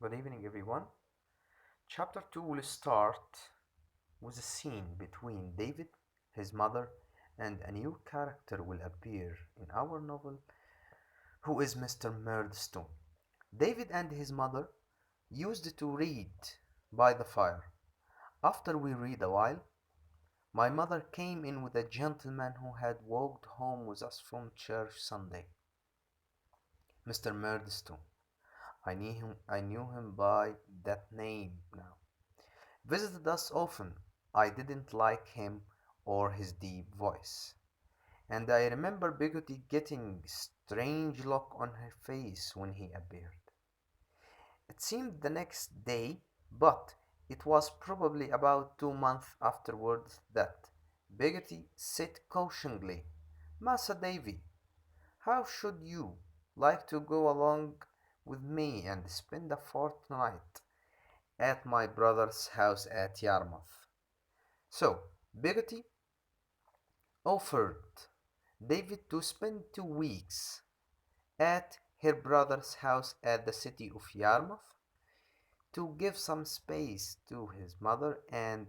Good evening, everyone. Chapter 2 will start with a scene between David, his mother, and a new character will appear in our novel, who is Mr. Murdstone. David and his mother used to read by the fire. After we read a while, my mother came in with a gentleman who had walked home with us from church Sunday, Mr. Murdstone. I knew him by that name now. Visited us often. I didn't like him or his deep voice. And I remember Bigoty getting a strange look on her face when he appeared. It seemed the next day, but it was probably about 2 months afterwards that Bigoty said cautioningly, Massa Davy, how should you like to go along with me and spend a fortnight at my brother's house at Yarmouth? So, Bigoty offered David to spend 2 weeks at her brother's house at the city of Yarmouth to give some space to his mother and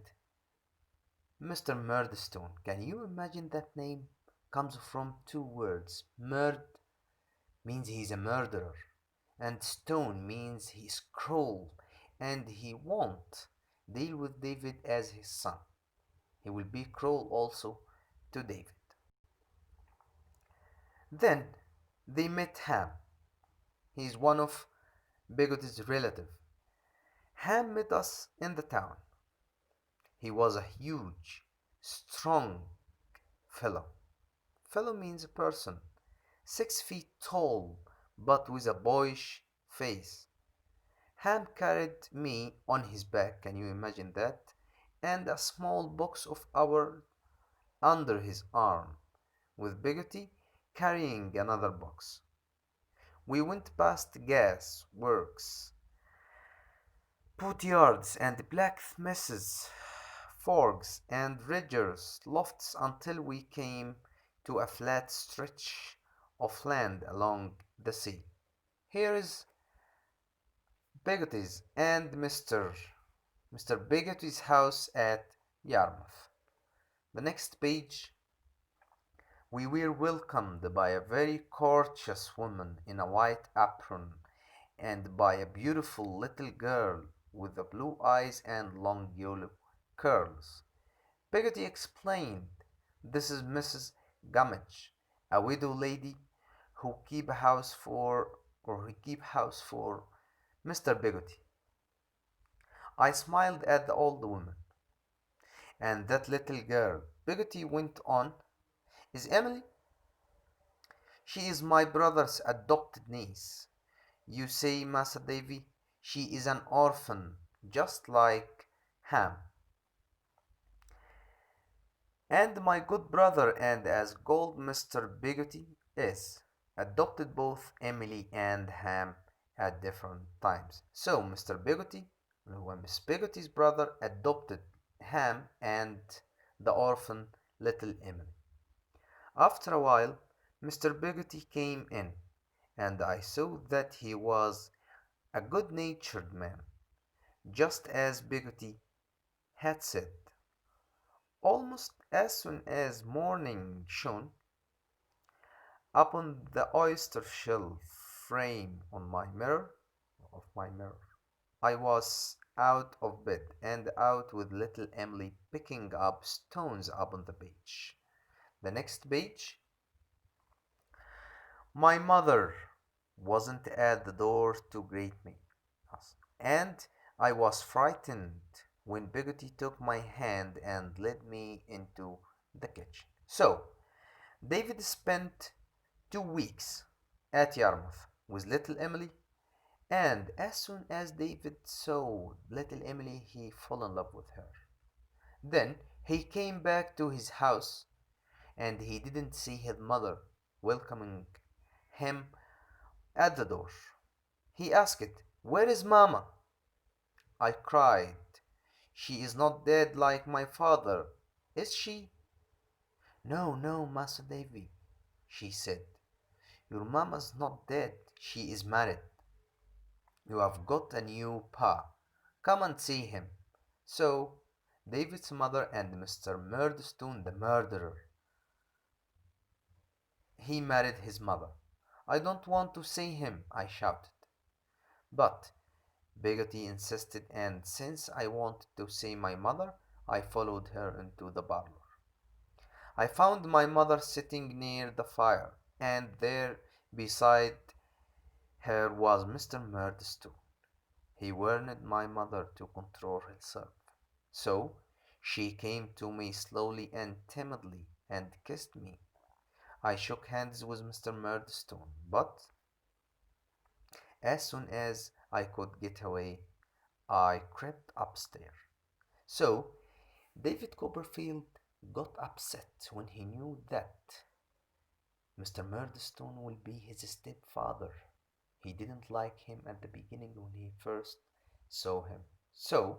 Mr. Murdstone. Can you imagine that name? Comes from two words. Murd means he's a murderer, and Stone means he's cruel, and he won't deal with David as his son. He will be cruel also to David. Then they met Ham. He is one of Bigoty's relative. Ham met us in the town. He was a huge, strong fellow. Fellow means a person, 6 feet tall, but with a boyish face. Ham carried me on his back, can you imagine that? And a small box of our under his arm, with Bigoty carrying another box. We went past gas works, bootyards, and blacksmiths' forges and riggers' lofts until we came to a flat stretch of land along the sea. Here is Bigoty's and Mr. Bigoty's house at Yarmouth. The next page, we were welcomed by a very courteous woman in a white apron and by a beautiful little girl with the blue eyes and long yellow curls. Bigoty explained, this is Mrs. Gummidge, a widow lady who keep house for Mr. Bigoty. I smiled at the old woman. And that little girl, Bigoty went on, is Emily? She is my brother's adopted niece. You say, Massa Davy, she is an orphan, just like Ham. And my good brother and as gold Mr. Bigoty is, adopted both Emily and Ham at different times. So Mr. Bigoty, Miss Bigoty's brother, adopted Ham and the orphan little Emily. After a while, Mr. Bigoty came in, and I saw that he was a good-natured man, just as Bigoty had said. Almost as soon as morning shone upon the oyster shell frame on my mirror, I was out of bed and out with little Emily picking up stones upon the beach. The next page, my mother wasn't at the door to greet me, and I was frightened when Bigoty took my hand and led me into the kitchen. So, David spent 2 weeks at Yarmouth with little Emily, and as soon as David saw little Emily, he fell in love with her. Then he came back to his house, and he didn't see his mother welcoming him at the door. He asked, Where is Mamma? I cried. She is not dead like my father, is she? No, no, Master Davy, she said. Your mamma's not dead. She is married. You have got a new pa. Come and see him. So, David's mother and Mr. Murdstone, the murderer, he married his mother. I don't want to see him, I shouted. But Biggity insisted, and since I wanted to see my mother, I followed her into the parlor. I found my mother sitting near the fire, and there beside her was Mr. Murdstone. He warned my mother to control herself. So she came to me slowly and timidly and kissed me. I shook hands with Mr. Murdstone, but as soon as I could get away, I crept upstairs. So David Copperfield got upset when he knew that Mr. Murdstone will be his stepfather. He didn't like him at the beginning when he first saw him. So,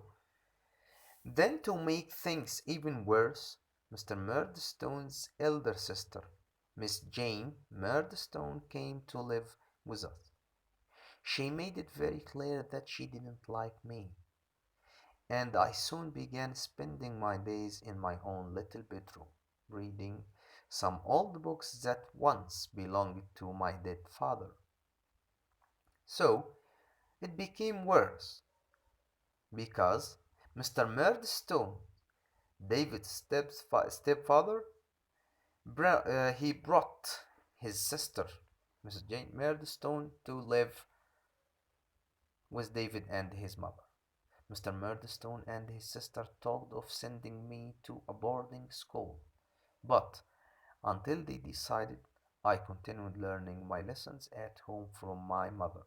then to make things even worse, Mr. Murdstone's elder sister, Miss Jane Murdstone, came to live with us. She made it very clear that she didn't like me, and I soon began spending my days in my own little bedroom, reading some old books that once belonged to my dead father. So it became worse because Mr. Murdstone, David's stepfather, he brought his sister, Mrs. Jane Murdstone, to live with David and his mother. Mr. Murdstone and his sister talked of sending me to a boarding school, but until they decided, I continued learning my lessons at home from my mother.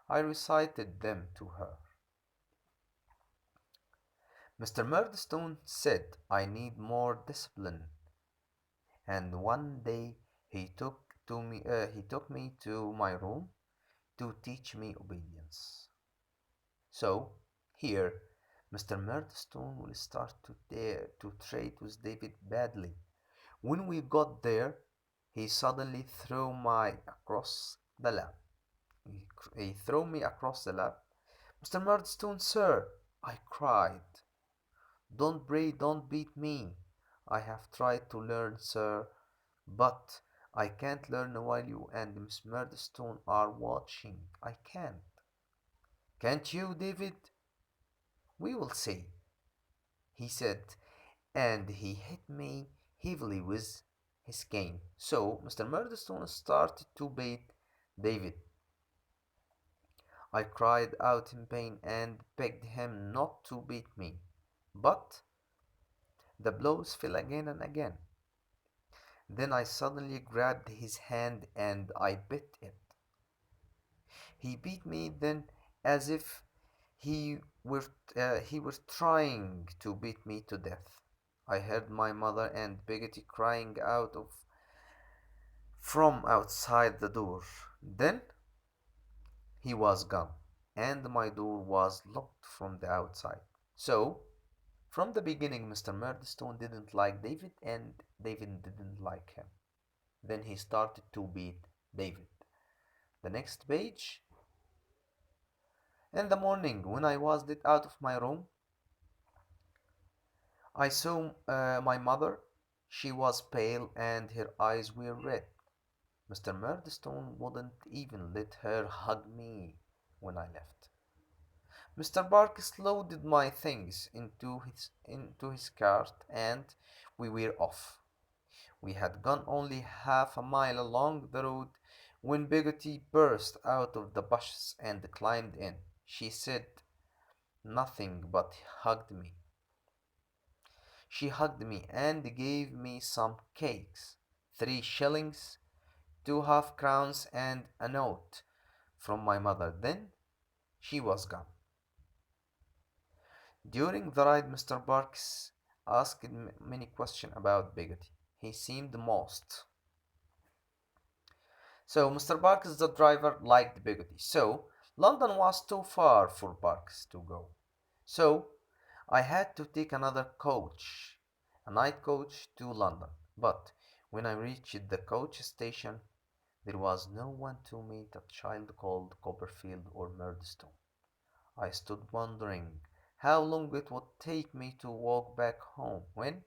I recited them to her. Mr. Murdstone said I need more discipline, and one day he took me to my room to teach me obedience. So here, Mr. Murdstone will start to trade with David badly. When we got there, he suddenly threw me across the lap. He threw me across the lap. Mr. Murdstone, sir, I cried. Don't pray, don't beat me. I have tried to learn, sir, but I can't learn while you and Miss Murdstone are watching. I can't. Can't you, David? We will see, he said, and he hit me heavily with his cane. So Mr. Murdstone started to beat David. I cried out in pain and begged him not to beat me. But the blows fell again and again. Then I suddenly grabbed his hand and I bit it. He beat me then as if he were trying to beat me to death. I heard my mother and Biggity crying out of from outside the door. Then he was gone, and my door was locked from the outside. So, from the beginning, Mr. Murdstone didn't like David, and David didn't like him. Then he started to beat David. The next page. In the morning, when I was let out of my room, I saw my mother. She was pale and her eyes were red. Mr. Murdstone wouldn't even let her hug me when I left. Mr. Barkis loaded my things into his cart and we were off. We had gone only half a mile along the road when Biggity burst out of the bushes and climbed in. She said nothing but hugged me. She hugged me and gave me some cakes, 3 shillings, 2 half-crowns, and a note from my mother. Then she was gone. During the ride, Mr. Barks asked many questions about Biggity. He seemed most. So Mr. Barks, the driver, liked Biggity. So London was too far for Barks to go. So I had to take another coach, a night coach to London. But when I reached the coach station, There was no one to meet a child called Copperfield or Murdstone. I stood wondering how long it would take me to walk back home when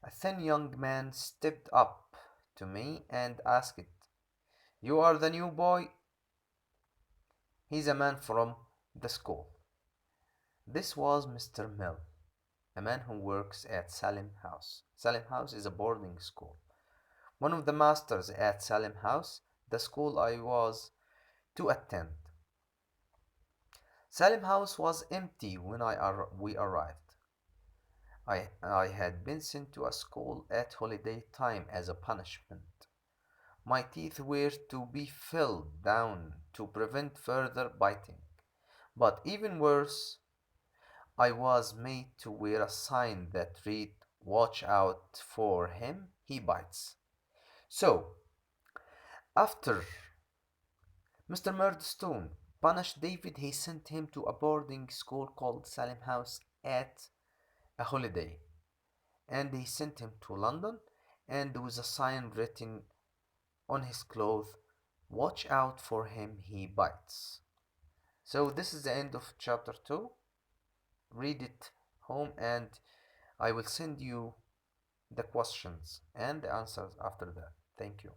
a thin young man stepped up to me and asked, "You are the new boy?" "He's a man from the school." This was Mr. Mill, a man who works at Salem House. Salem House is a boarding school. One of the masters at Salem House, the school I was to attend. Salem House was empty when we arrived. I had been sent to a school at holiday time as a punishment. My teeth were to be filled down to prevent further biting. But even worse, I was made to wear a sign that read, "Watch out for him, he bites." So, after Mr. Murdstone punished David, he sent him to a boarding school called Salem House at a holiday. And he sent him to London, and there was a sign written on his clothes, "Watch out for him, he bites." So this is the end of chapter 2. Read it home, and I will send you the questions and the answers after that. Thank you.